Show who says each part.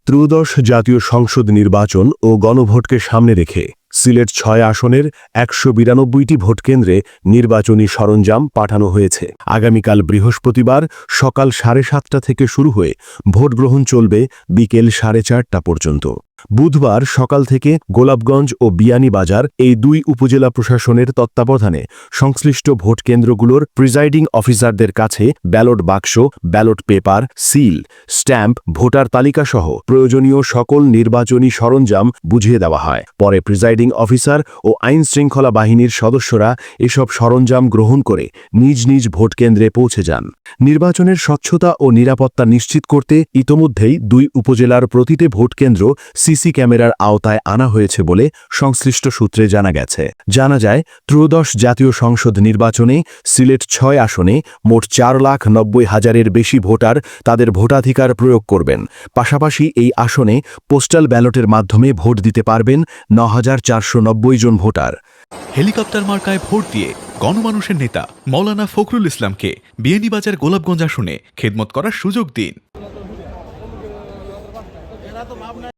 Speaker 1: ত্রয়োদশ জাতীয় সংসদ নির্বাচন ও গণভোটকে সামনে রেখে সিলেট ৬ আসনের ১৯২টি ভোটকেন্দ্রে নির্বাচনী সরঞ্জাম পাঠানো হয়েছে। আগামীকাল বৃহস্পতিবার সকাল ৭:৩০ থেকে শুরু হয়ে ভোট গ্রহণ চলবে বিকেল ৪:৩০ পর্যন্ত। বুধবার সকাল থেকে গোলাপগঞ্জ ও বিয়ানীবাজার এই দুই উপজেলা প্রশাসনের তত্ত্বাবধানে সংশ্লিষ্ট ভোট কেন্দ্রগুলোর প্রিজাইডিং অফিসারদের কাছে ব্যালট বাক্স, ballot paper, seal, stamp, voter তালিকাসহ প্রয়োজনীয় সকল নির্বাচনী সরঞ্জাম বুঝিয়ে দেওয়া হয়। পরে প্রিজাইডিং অফিসার ও আইন শৃঙ্খলা বাহিনীর সদস্যরা এসব সরঞ্জাম গ্রহণ করে নিজ নিজ ভোট কেন্দ্রে পৌঁছে যান। নির্বাচনের স্বচ্ছতা ও নিরাপত্তা নিশ্চিত করতে ইতোমধ্যেই দুই উপজেলার প্রতিটি ভোটকেন্দ্র সিসি ক্যামেরার আওতায় আনা হয়েছে বলে সংশ্লিষ্ট সূত্রে জানা গেছে। জানা যায়, ত্রয়োদশ জাতীয় সংসদ নির্বাচনে সিলেট ৬ আসনে মোট ৪,৯০,০০০-এর বেশি ভোটার তাদের ভোটাধিকার প্রয়োগ করবেন। পাশাপাশি এই আসনে পোস্টাল ব্যালটের মাধ্যমে ভোট দিতে পারবেন ৯,৪৯০ জন ভোটার।
Speaker 2: হেলিকপ্টার মার্কায় ভোট দিয়ে গণমানুষের নেতা মাওলানা ফখরুল ইসলামকে বিয়ানীবাজার গোলাপগঞ্জ আসনে খেদমত করার সুযোগ দিন।